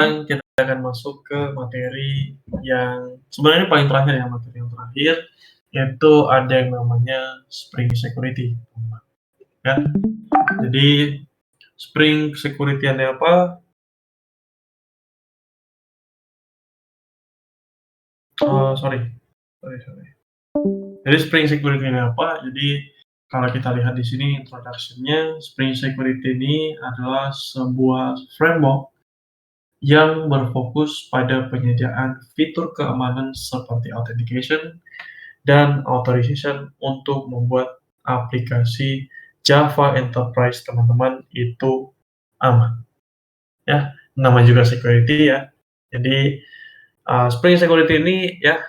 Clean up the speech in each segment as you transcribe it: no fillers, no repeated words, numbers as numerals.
kita akan masuk ke materi yang sebenarnya paling terakhir ya, materi yang terakhir, yaitu ada yang namanya Spring Security, ya. Jadi Spring Security ini apa? Sorry. Jadi Spring Security ini apa? Jadi kalau kita lihat di sini introduction-nya, Spring Security ini adalah sebuah framework yang berfokus pada penyediaan fitur keamanan seperti authentication dan authorization untuk membuat aplikasi Java Enterprise teman-teman itu aman. Ya, nama juga security ya. Jadi Spring Security ini ya,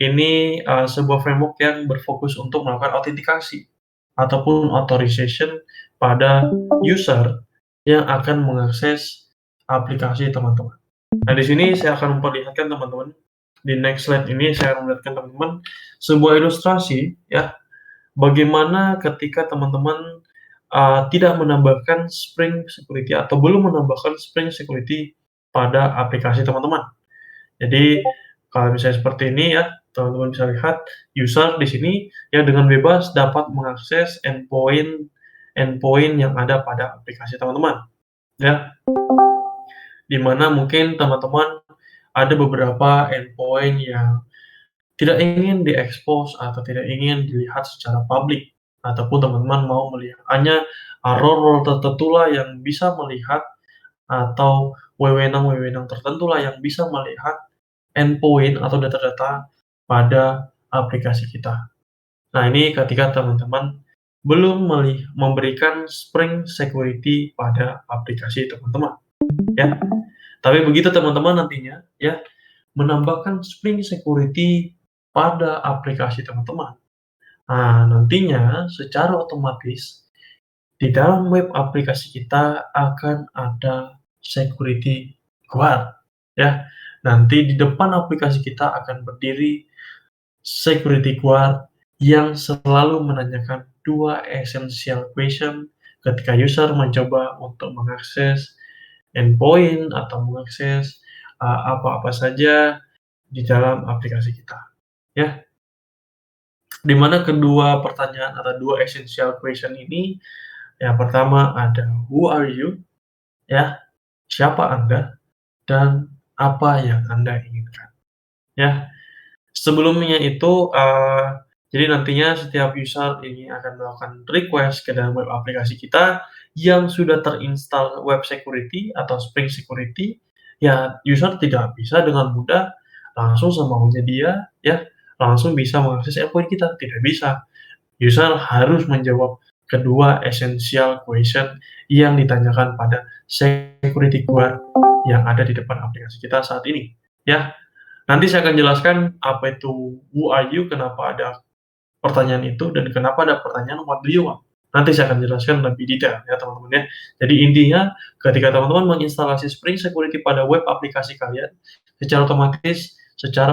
ini sebuah framework yang berfokus untuk melakukan autentikasi ataupun authorization pada user yang akan mengakses aplikasi teman-teman. Nah, di sini saya akan memperlihatkan teman-teman, di next slide ini saya akan memperlihatkan teman-teman sebuah ilustrasi ya, bagaimana ketika teman-teman tidak menambahkan Spring Security atau belum menambahkan Spring Security pada aplikasi teman-teman. Jadi kalau misalnya seperti ini ya, teman-teman bisa lihat user di sini ya dengan bebas dapat mengakses endpoint yang ada pada aplikasi teman-teman, ya. Di mana mungkin teman-teman ada beberapa endpoint yang tidak ingin diekspos atau tidak ingin dilihat secara publik, ataupun teman-teman mau melihat hanya role-role tertentulah yang bisa melihat atau wewenang-wewenang tertentulah yang bisa melihat endpoint atau data-data pada aplikasi kita. Nah, ini ketika teman-teman belum memberikan Spring Security pada aplikasi teman-teman, ya. Tapi begitu teman-teman nantinya, ya, menambahkan Spring Security pada aplikasi teman-teman. Nah, nantinya secara otomatis di dalam web aplikasi kita akan ada security guard, ya. Nanti di depan aplikasi kita akan berdiri security guard yang selalu menanyakan 2 essential question ketika user mencoba untuk mengakses endpoint atau mengakses apa-apa saja di dalam aplikasi kita, ya. Di mana kedua pertanyaan atau 2 essential question ini, yang pertama ada who are you, ya, siapa Anda, dan apa yang Anda inginkan, ya. Sebelumnya itu, jadi nantinya setiap user ini akan melakukan request ke dalam web aplikasi kita yang sudah terinstall web security atau Spring Security, ya user tidak bisa dengan mudah langsung semaunya dia, ya, langsung bisa mengakses endpoint kita, tidak bisa. User harus menjawab kedua essential question yang ditanyakan pada security guard yang ada di depan aplikasi kita saat ini, ya. Nanti saya akan jelaskan apa itu who are you, kenapa ada pertanyaan itu, dan kenapa ada pertanyaan what do you want. Nanti saya akan jelaskan lebih detail ya teman-teman ya. Jadi intinya ketika teman-teman menginstalasi Spring Security pada web aplikasi kalian, secara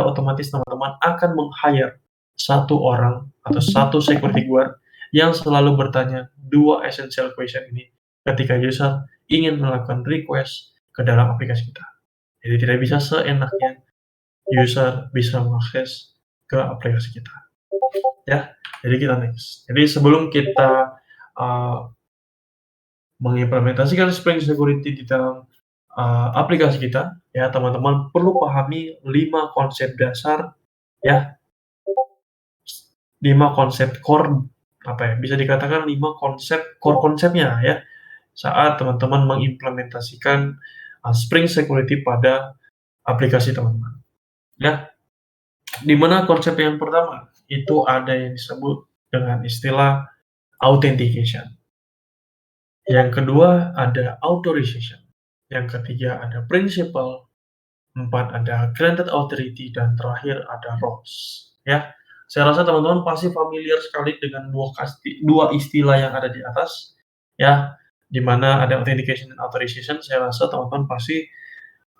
otomatis teman-teman akan meng-hire satu orang atau satu security guard yang selalu bertanya 2 essential question ini ketika user ingin melakukan request ke dalam aplikasi kita. Jadi tidak bisa seenaknya user bisa mengakses ke aplikasi kita, ya. Jadi kita next. Jadi sebelum kita mengimplementasikan Spring Security di dalam aplikasi kita, ya teman-teman perlu pahami 5 konsep dasar, ya, 5 konsep core, apa ya, bisa dikatakan 5 konsep core konsepnya ya, saat teman-teman mengimplementasikan Spring Security pada aplikasi teman-teman, ya. Di mana konsep yang pertama, itu ada yang disebut dengan istilah authentication. Yang kedua ada authorization. Yang ketiga ada principal. 4 ada granted authority, dan terakhir ada roles. Ya, saya rasa teman-teman pasti familiar sekali dengan dua istilah yang ada di atas, ya, di mana ada authentication dan authorization. Saya rasa teman-teman pasti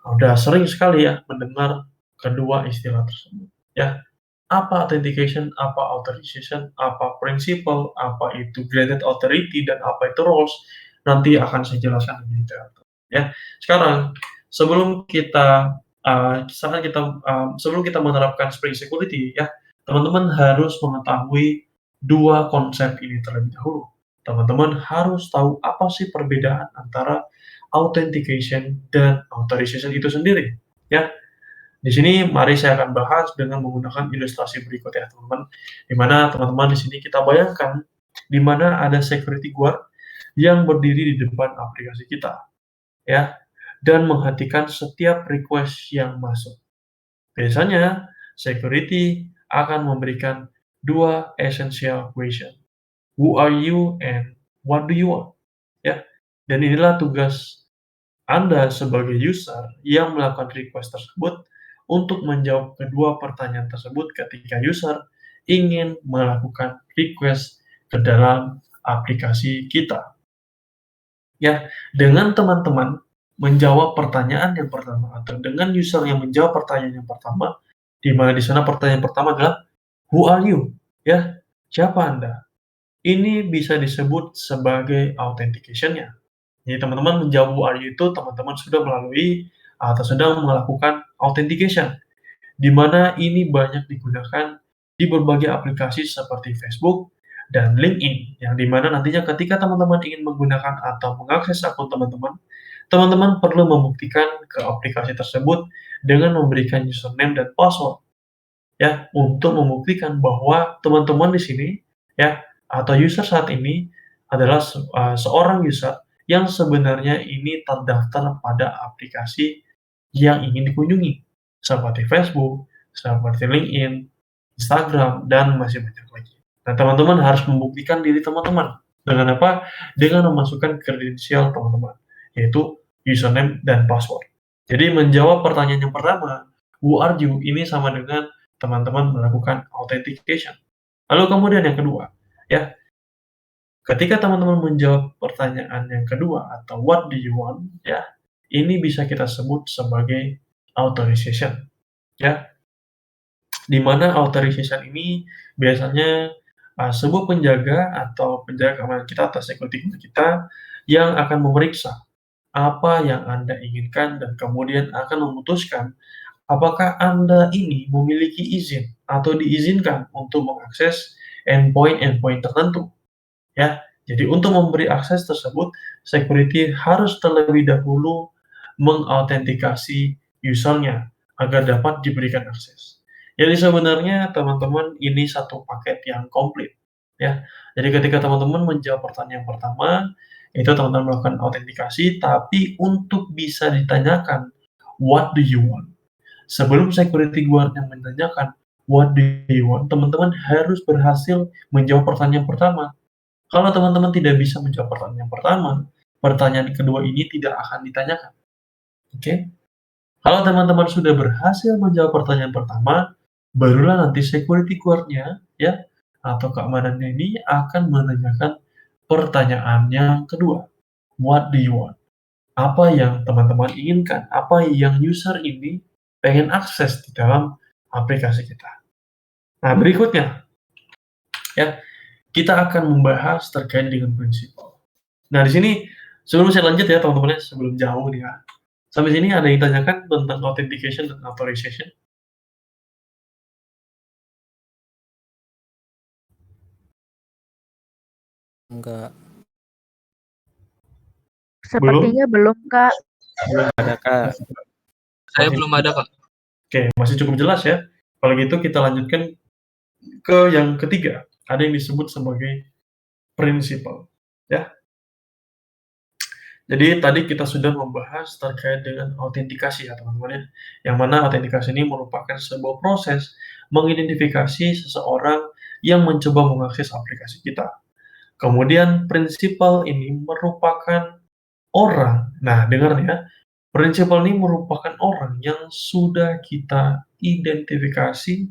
udah sering sekali ya mendengar kedua istilah tersebut, ya. Apa authentication, apa authorization, apa principal, apa itu granted authority, dan apa itu roles, nanti akan saya jelaskan lebih detail, ya. Sekarang sebelum kita, sebelum kita menerapkan Spring Security ya, teman-teman harus mengetahui 2 konsep ini terlebih dahulu. Teman-teman harus tahu apa sih perbedaan antara authentication dan authorization itu sendiri, ya. Di sini mari saya akan bahas dengan menggunakan ilustrasi berikut ya, teman-teman. Di mana teman-teman di sini kita bayangkan, di mana ada security guard yang berdiri di depan aplikasi kita, ya, dan menghentikan setiap request yang masuk. Biasanya, security akan memberikan 2 essential question. Who are you and what do you want? Ya, dan inilah tugas Anda sebagai user yang melakukan request tersebut untuk menjawab kedua pertanyaan tersebut ketika user ingin melakukan request ke dalam aplikasi kita. Ya, dengan teman-teman menjawab pertanyaan yang pertama atau dengan user yang menjawab pertanyaan yang pertama, di mana di sana pertanyaan pertama adalah who are you? Ya, siapa Anda? Ini bisa disebut sebagai authentication-nya. Jadi teman-teman menjawab who are you itu teman-teman sudah melalui atau sedang melakukan authentication, di mana ini banyak digunakan di berbagai aplikasi seperti Facebook dan LinkedIn, yang di mana nantinya ketika teman-teman ingin menggunakan atau mengakses akun teman-teman, teman-teman perlu membuktikan ke aplikasi tersebut dengan memberikan username dan password, ya, untuk membuktikan bahwa teman-teman di sini, ya, atau user saat ini adalah seorang user yang sebenarnya ini terdaftar pada aplikasi yang ingin dikunjungi, seperti Facebook, seperti LinkedIn, Instagram, dan masih banyak lagi. Nah, teman-teman harus membuktikan diri teman-teman. Dengan apa? Dengan memasukkan kredensial teman-teman, yaitu username dan password. Jadi menjawab pertanyaan yang pertama, who are you? Ini sama dengan teman-teman melakukan authentication. Lalu kemudian yang kedua, ya, ketika teman-teman menjawab pertanyaan yang kedua atau what do you want, ya, ini bisa kita sebut sebagai authorization, ya. Di mana authorization ini biasanya sebuah penjaga atau penjaga keamanan kita atau security kita yang akan memeriksa apa yang Anda inginkan dan kemudian akan memutuskan apakah Anda ini memiliki izin atau diizinkan untuk mengakses endpoint-endpoint tertentu, ya. Jadi untuk memberi akses tersebut, security harus terlebih dahulu mengautentikasi user-nya agar dapat diberikan akses. Jadi sebenarnya teman-teman ini satu paket yang komplit, ya. Jadi ketika teman-teman menjawab pertanyaan pertama, itu teman-teman melakukan autentikasi, tapi untuk bisa ditanyakan, "What do you want?" Sebelum security guard yang menanyakan, "What do you want?" teman-teman harus berhasil menjawab pertanyaan pertama. Kalau teman-teman tidak bisa menjawab pertanyaan pertama, pertanyaan kedua ini tidak akan ditanyakan, oke? Kalau teman-teman sudah berhasil menjawab pertanyaan pertama, barulah nanti security guard-nya, ya, atau keamanannya ini akan menanyakan pertanyaan yang kedua, "What do you want?" Apa yang teman-teman inginkan, apa yang user ini pengen akses di dalam aplikasi kita. Nah, berikutnya, ya, kita akan membahas terkait dengan prinsipal. Nah, di sini sebelum saya lanjut ya teman-teman ya, sebelum jauh nih ya. Sampai sini ada yang tanyakan tentang authentication dan authorization? Enggak. Sepertinya belum, Kak. Belum ada, Kak. Saya belum ada, Kak. Oke, masih cukup jelas ya. Kalau gitu kita lanjutkan ke yang ketiga. Ada yang disebut sebagai prinsipal, ya. Jadi tadi kita sudah membahas terkait dengan autentikasi ya teman-teman ya. Yang mana autentikasi ini merupakan sebuah proses mengidentifikasi seseorang yang mencoba mengakses aplikasi kita. Kemudian prinsipal ini merupakan orang. Nah, dengar nih ya. Prinsipal ini merupakan orang yang sudah kita identifikasi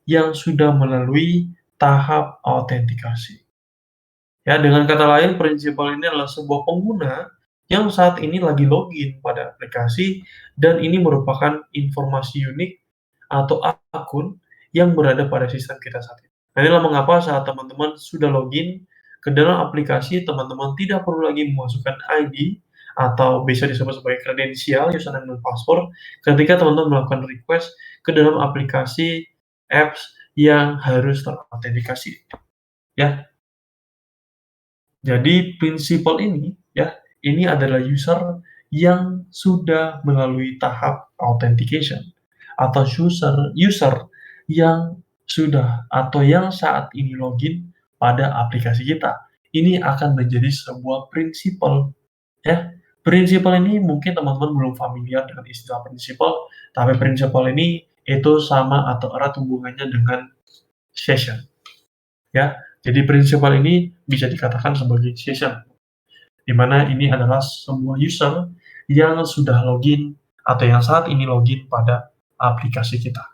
yang sudah melalui tahap autentikasi. Ya, dengan kata lain, prinsipal ini adalah sebuah pengguna yang saat ini lagi login pada aplikasi dan ini merupakan informasi unik atau akun yang berada pada sistem kita saat ini. Nah, inilah mengapa saat teman-teman sudah login ke dalam aplikasi, teman-teman tidak perlu lagi memasukkan ID atau bisa disebut sebagai kredensial, username dan password ketika teman-teman melakukan request ke dalam aplikasi apps yang harus terautentikasi, ya. Jadi prinsipal ini, ya, ini adalah user yang sudah melalui tahap authentication atau user yang sudah atau yang saat ini login pada aplikasi kita. Ini akan menjadi sebuah prinsipal, ya. Prinsipal ini mungkin teman-teman belum familiar dengan istilah prinsipal, tapi prinsipal ini itu sama atau erat hubungannya dengan session, ya. Jadi prinsipal ini bisa dikatakan sebagai session, di mana ini adalah sebuah user yang sudah login atau yang saat ini login pada aplikasi kita.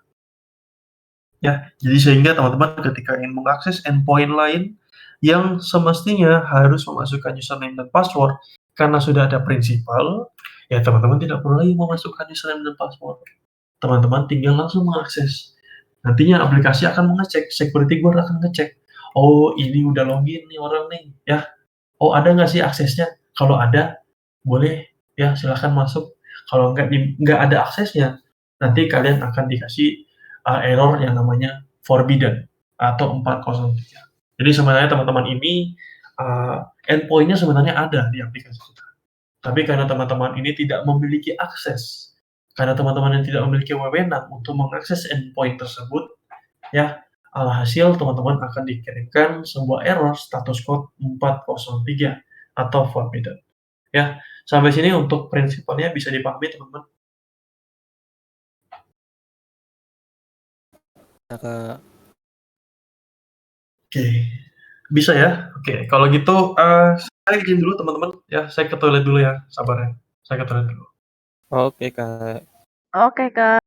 Ya, jadi sehingga teman-teman ketika ingin mengakses endpoint lain yang semestinya harus memasukkan username dan password karena sudah ada prinsipal, ya teman-teman tidak perlu lagi memasukkan username dan password. Teman-teman tinggal langsung mengakses. Nantinya aplikasi akan mengecek, security guard akan ngecek. Oh, ini udah login nih orang nih, ya. Oh, ada nggak sih aksesnya? Kalau ada, boleh ya silahkan masuk. Kalau nggak ada aksesnya, nanti kalian akan dikasih error yang namanya forbidden atau 403. Jadi sebenarnya teman-teman ini endpoint-nya sebenarnya ada di aplikasi kita. Tapi karena teman-teman ini tidak memiliki akses, karena teman-teman yang tidak memiliki wewenang untuk mengakses endpoint tersebut, ya, alhasil teman-teman akan dikirimkan sebuah error status code 403 atau forbidden. Ya, sampai sini untuk prinsipalnya bisa dipahami teman-teman. Kak. Oke, bisa ya. Oke, kalau gitu saya izin dulu teman-teman. Ya, saya ke toilet dulu ya, sabar ya. Saya ke toilet dulu. Oke, Kak. Oke, Kak.